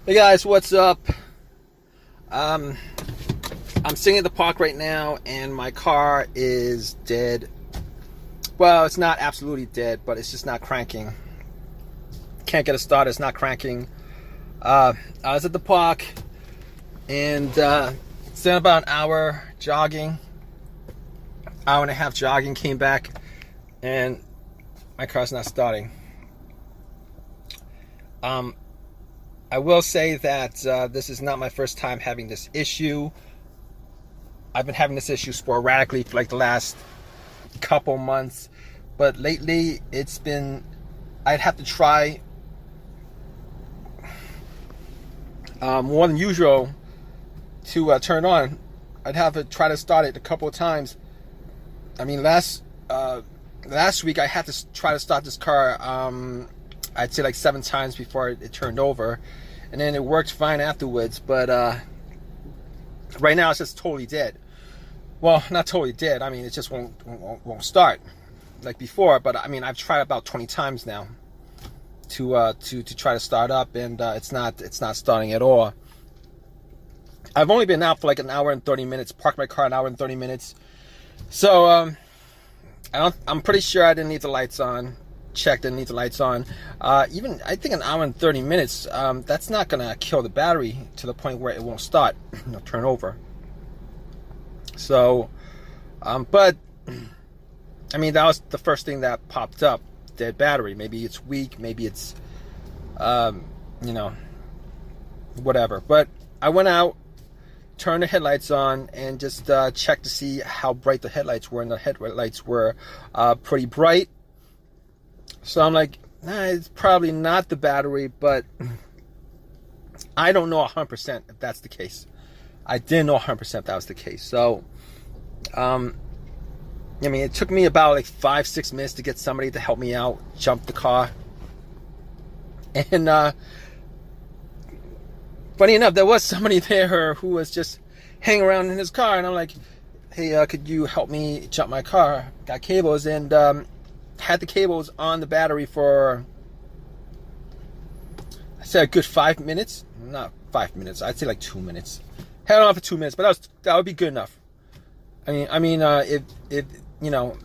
Hey guys, what's up? I'm sitting at the park right now and my car is dead. Well, it's not absolutely dead, but it's just not cranking. Can't get it started, it's not cranking. I was at the park and spent about an hour jogging, hour and a half jogging, came back and my car's not starting. I will say that this is not my first time having this issue. I've been having this issue sporadically for like the last couple months, but lately it's been, I'd have to try more than usual to turn on. I'd have to try to start it a couple of times. I mean, last week I had to try to start this car I'd say like 7 times before it turned over, and then it worked fine afterwards. But right now it's just totally dead. Well, not totally dead. I mean, it just won't start like before. But I mean, I've tried about 20 times now to try to start up, and it's not starting at all. I've only been out for like an hour and 30 minutes. Parked my car an hour and 30 minutes. So I'm pretty sure I didn't need the lights on. Checked, didn't need the lights on. Even I think an hour and 30 minutes, that's not gonna kill the battery to the point where it won't start, turn over. So but I mean, that was the first thing that popped up, dead battery. Maybe it's weak, maybe it's whatever. But I went out, turned the headlights on, and just checked to see how bright the headlights were, and the headlights were pretty bright. So I'm like, nah, it's probably not the battery, but I don't know 100% if that's the case. I didn't know 100% that was the case. So, I mean, it took me about like 5-6 minutes to get somebody to help me out, jump the car. And funny enough, there was somebody there who was just hanging around in his car, and I'm like, hey, could you help me jump my car? Got cables, and had the cables on the battery for, I said, a good 5 minutes. Not 5 minutes, I'd say like 2 minutes. Had it on for 2 minutes, but that would be good enough. I mean, if you know,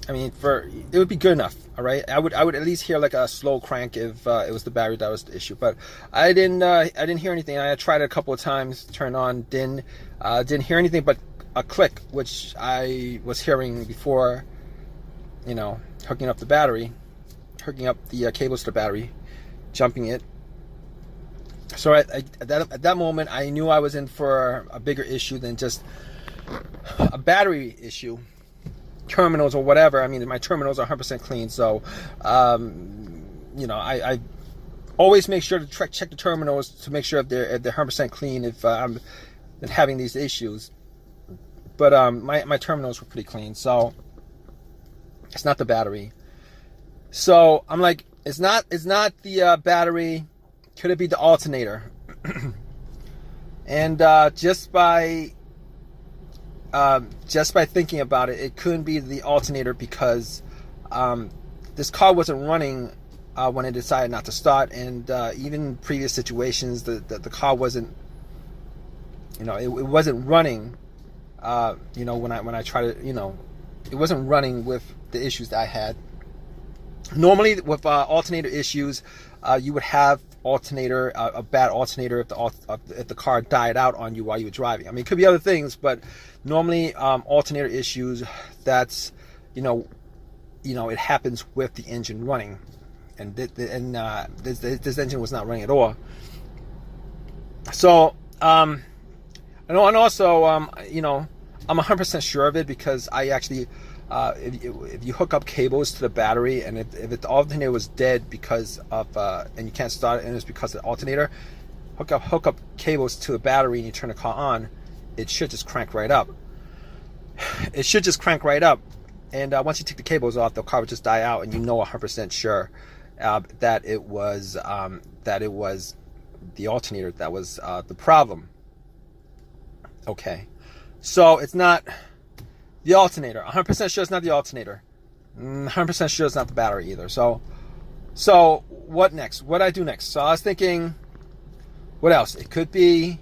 I mean, it would be good enough. All right, I would at least hear like a slow crank if it was the battery that was the issue. But I didn't hear anything. I tried it a couple of times, turned on, didn't hear anything but a click, which I was hearing before. Hooking up the battery, hooking up the cables to the battery, jumping it. So at that moment, I knew I was in for a bigger issue than just a battery issue, terminals or whatever. I mean, my terminals are 100% clean, so I always make sure to check the terminals to make sure if they're 100% clean if I'm having these issues. But my terminals were pretty clean, so it's not the battery. So I'm like, it's not the battery. Could it be the alternator? And just by thinking about it, it couldn't be the alternator, because this car wasn't running when it decided not to start, and even in previous situations, the car wasn't, it wasn't running. When I try to, it wasn't running with the issues that I had. Normally with alternator issues, you would have a bad alternator if the car died out on you while you were driving. I mean, it could be other things, but normally alternator issues, that's it happens with the engine running, and this engine was not running at all. So and also I'm 100% sure of it, because I actually if you hook up cables to the battery, and if the alternator was dead because of and you can't start it and it's because of the alternator, hook up cables to the battery and you turn the car on, it should just crank right up. It should just crank right up. And once you take the cables off, the car would just die out, and 100% sure that it was the alternator that was the problem. Okay, so it's not the alternator. 100% sure it's not the alternator. 100% sure it's not the battery either. So what next? What do I do next? So I was thinking, What else? It could be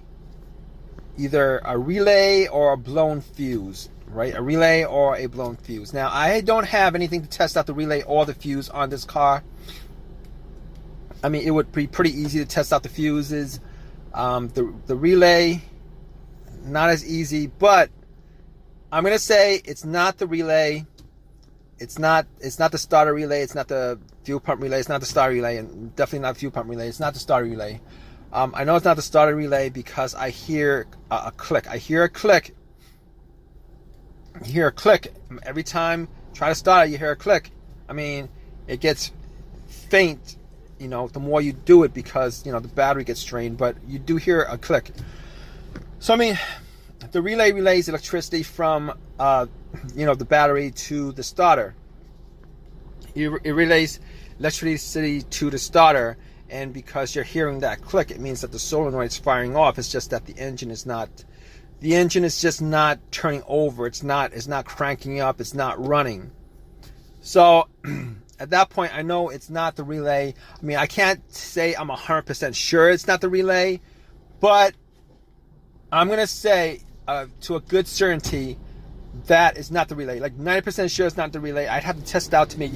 either a relay or a blown fuse, right? A relay or a blown fuse. Now, I don't have anything to test out the relay or the fuse on this car. I mean, it would be pretty easy to test out the fuses. The relay, not as easy, but I'm gonna say it's not the relay. It's not the starter relay. It's not the fuel pump relay. It's not the starter relay, and definitely not the fuel pump relay. It's not the starter relay. I know it's not the starter relay because I hear a click. I hear a click. You hear a click every time. Try to start it. You hear a click. I mean, it gets faint. You know, the more you do it because, you know, the battery gets strained, but you do hear a click. So, I mean, the relay relays electricity from, you know, the battery to the starter. It relays electricity to the starter, and because you're hearing that click, it means that the solenoid's firing off. It's just that the engine is just not turning over. It's not cranking up. It's not running. So at that point, I know it's not the relay. I mean, I can't say I'm 100% sure it's not the relay, but I'm going to say to a good certainty that it's not the relay. Like 90% sure it's not the relay. I'd have to test it out to make,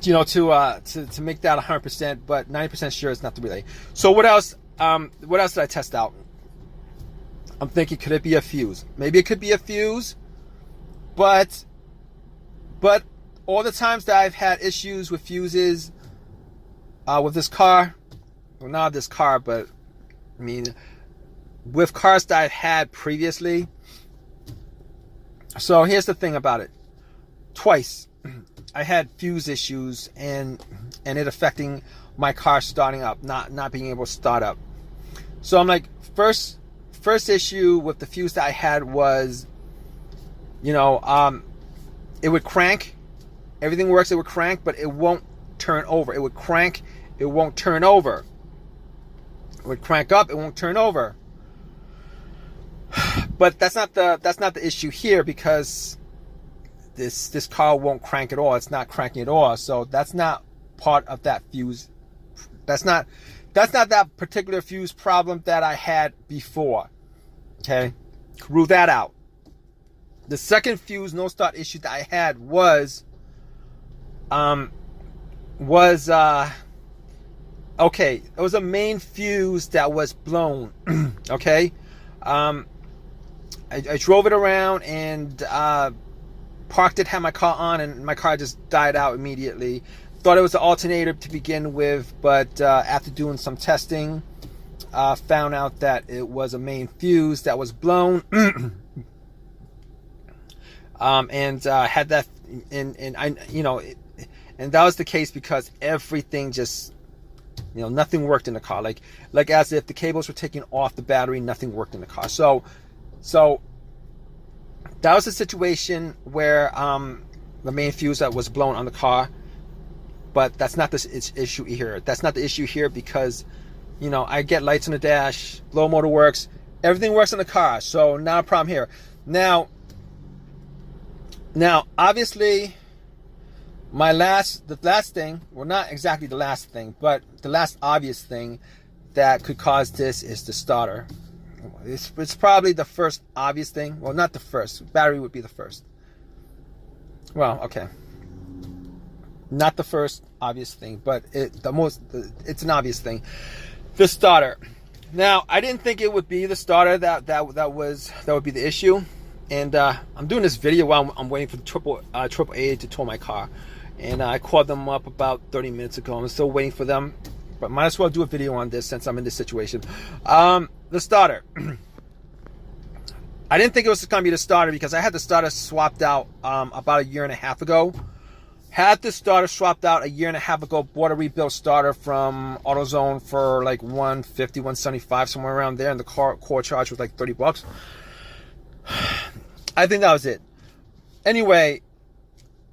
you know, to make that 100%, but 90% sure it's not the relay. So what else? What else did I test out? I'm thinking, could it be a fuse? Maybe it could be a fuse, but all the times that I've had issues with fuses with this car, well, not this car, but I mean, with cars that I've had previously. So here's the thing about it. Twice I had fuse issues and it affecting my car starting up, not being able to start up. So I'm like, first issue with the fuse that I had was, you know, it would crank. Everything works, it would crank, but it won't turn over. It would crank, it won't turn over. It would crank up, it won't turn over. But that's not the issue here, because this car won't crank at all. It's not cranking at all. So that's not part of that fuse. That's not that particular fuse problem that I had before. Okay, rule that out. The second fuse no start issue that I had was okay, it was a main fuse that was blown. Okay, I drove it around and parked it, had my car on, and my car just died out immediately. Thought it was an alternator to begin with, but after doing some testing, found out that it was a main fuse that was blown. And had that, and I, you know, and that was the case because everything just, you know, nothing worked in the car. Like as if the cables were taken off the battery, nothing worked in the car. So that was a situation where the main fuse that was blown on the car. But that's not the issue here. That's not the issue here because, you know, I get lights on the dash, blow motor works, everything works in the car. So not a problem here. Now, obviously, the last thing, well, not exactly the last thing, but the last obvious thing that could cause this is the starter. It's probably the first obvious thing. Well, not the first. Battery would be the first. Well, okay. Not the first obvious thing, but it's an obvious thing. The starter. Now, I didn't think it would be the starter that would be the issue. And I'm doing this video while I'm waiting for the AAA to tow my car. And I called them up about 30 minutes ago. I'm still waiting for them, but might as well do a video on this since I'm in this situation. The starter. I didn't think it was going to be the starter because I had the starter swapped out about a year and a half ago. Had the starter swapped out a year and a half ago. Bought a rebuilt starter from AutoZone for like $150, $175, somewhere around there. And the core charge was like $30. I think that was it. Anyway,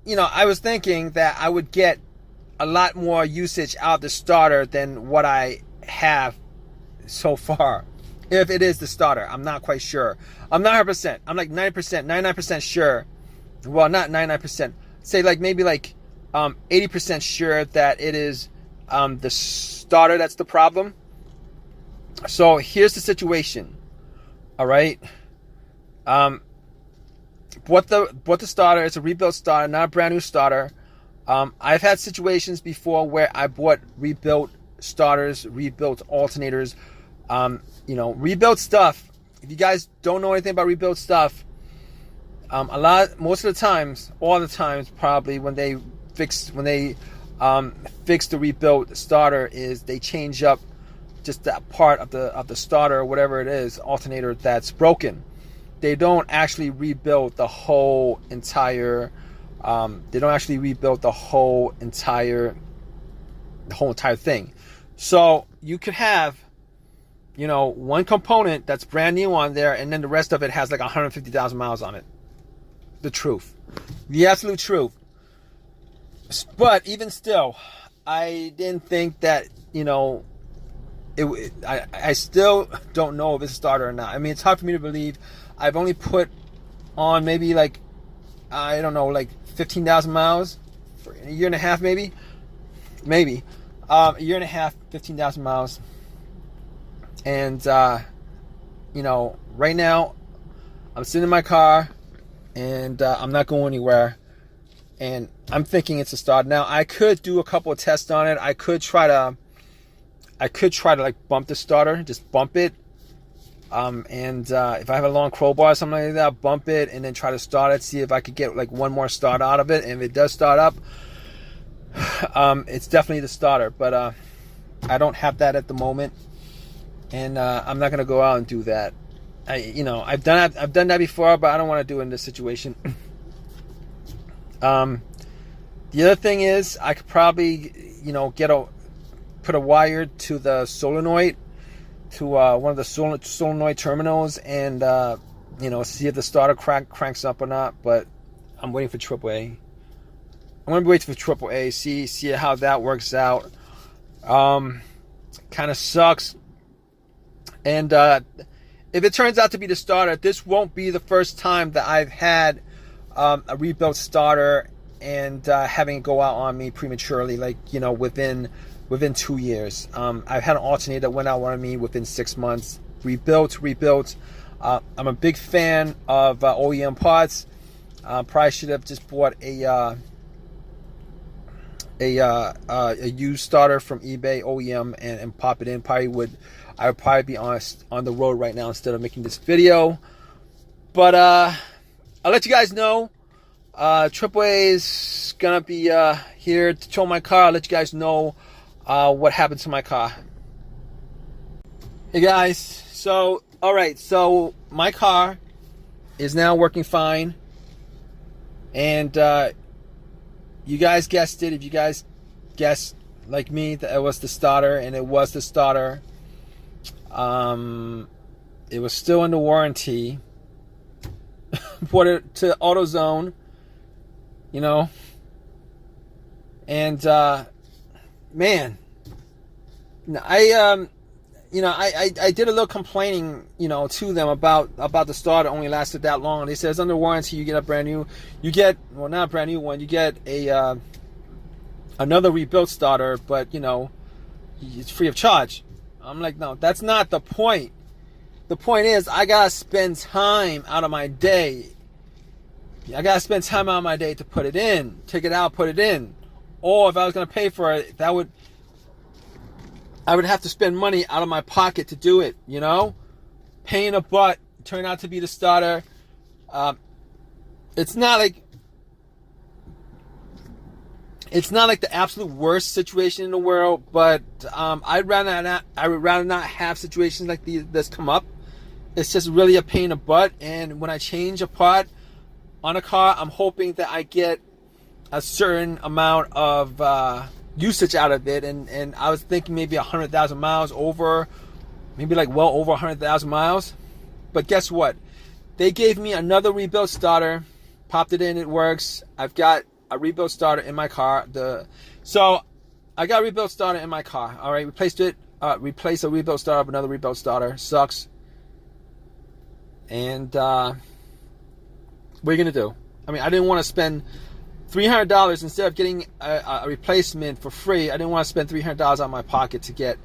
you know, I was thinking that I would get a lot more usage out of the starter than what I have so far. If it is the starter, I'm not quite sure. I'm not 100%. I'm like 90%, 99% sure. Well, not 99%. Say like maybe like 80% sure that it is the starter that's the problem. So here's the situation. All right. What the starter, it's a rebuilt starter, not a brand new starter. I've had situations before where I bought rebuilt starters, rebuilt alternators, rebuilt stuff. If you guys don't know anything about rebuilt stuff, most of the times, all the times probably, when they fix the rebuilt starter, is they change up just that part of the starter or whatever it is, alternator, that's broken. They don't actually rebuild the whole entire. The whole entire thing. So you could have, one component that's brand new on there, and then the rest of it has like 150,000 miles on it. The truth, the absolute truth. But even still, I didn't think that, I still don't know if it's a starter or not. I mean, it's hard for me to believe. I've only put on maybe like 15,000 miles for a year and a half, maybe a year and a half, 15,000 miles. And, right now I'm sitting in my car and I'm not going anywhere. And I'm thinking it's a starter. Now, I could do a couple of tests on it. I could try to like bump the starter, just bump it. If I have a long crowbar or something like that, I'll bump it and then try to start it, see if I could get like one more start out of it. And if it does start up, it's definitely the starter. But I don't have that at the moment, and I'm not gonna go out and do that. I've done that before, but I don't want to do it in this situation. The other thing is, I could probably put a wire to the solenoid, to one of the solenoid terminals, and see if the starter cranks up or not. But I'm waiting for AAA. I'm gonna wait for AAA, see how that works out. Kind of sucks. And if it turns out to be the starter, this won't be the first time that I've had a rebuilt starter and having it go out on me prematurely, within 2 years. I've had an alternator that went out on me within 6 months. Rebuilt. I'm a big fan of OEM parts. Probably should have just bought a used starter from eBay OEM and pop it in. I would probably be on the road right now instead of making this video. But I'll let you guys know. AAA is gonna be here to tow my car. I'll let you guys know what happened to my car. Hey guys, so my car is now working fine, and you guys guessed it. If you guys guessed like me that it was the starter, and it was the starter, it was still under warranty. Brought it to AutoZone, and man, I did a little complaining, to them about the starter only lasted that long. They said it's under warranty. You get a brand new, not a brand new one. You get another rebuilt starter, but it's free of charge. I'm like, no, that's not the point. The point is, I gotta spend time out of my day. I gotta spend time out of my day to put it in, take it out, put it in. Or if I was gonna pay for it, I would have to spend money out of my pocket to do it, Pain in the butt, turned out to be the starter. It's not like the absolute worst situation in the world, but I would rather not have situations like this come up. It's just really a pain in the butt. And when I change a part on a car, I'm hoping that I get a certain amount of usage out of it, and I was thinking maybe 100,000 miles over, maybe like well over 100,000 miles. But guess what? They gave me another rebuilt starter, popped it in, it works. I've got a rebuilt starter in my car. So I got a rebuilt starter in my car. All right, replaced a rebuilt starter with another rebuilt starter. Sucks. And what are you gonna do? I mean, I didn't want to spend $300 instead of getting a replacement for free. I didn't want to spend $300 out of my pocket to get,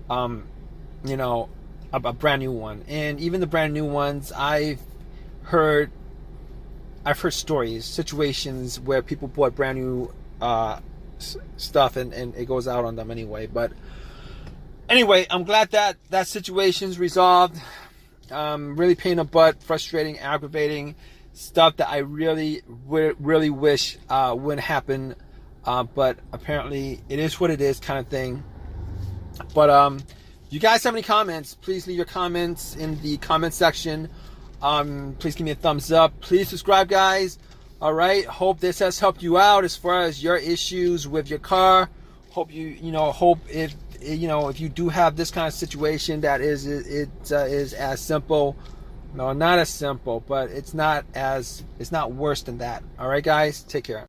you know, a brand new one. And even the brand new ones, I've heard stories, situations where people bought brand new stuff and it goes out on them anyway. But anyway, I'm glad that that situation's resolved. Really pain in the butt, frustrating, aggravating stuff that I really wish wouldn't happen. But apparently it is what it is, kind of thing. But if you guys have any comments, please leave your comments in the comment section. Please give me a thumbs up. Please subscribe, guys. All right. Hope this has helped you out as far as your issues with your car. Hope hope if you do have this kind of situation that is as simple. No, not as simple, but it's not worse than that. All right, guys. Take care.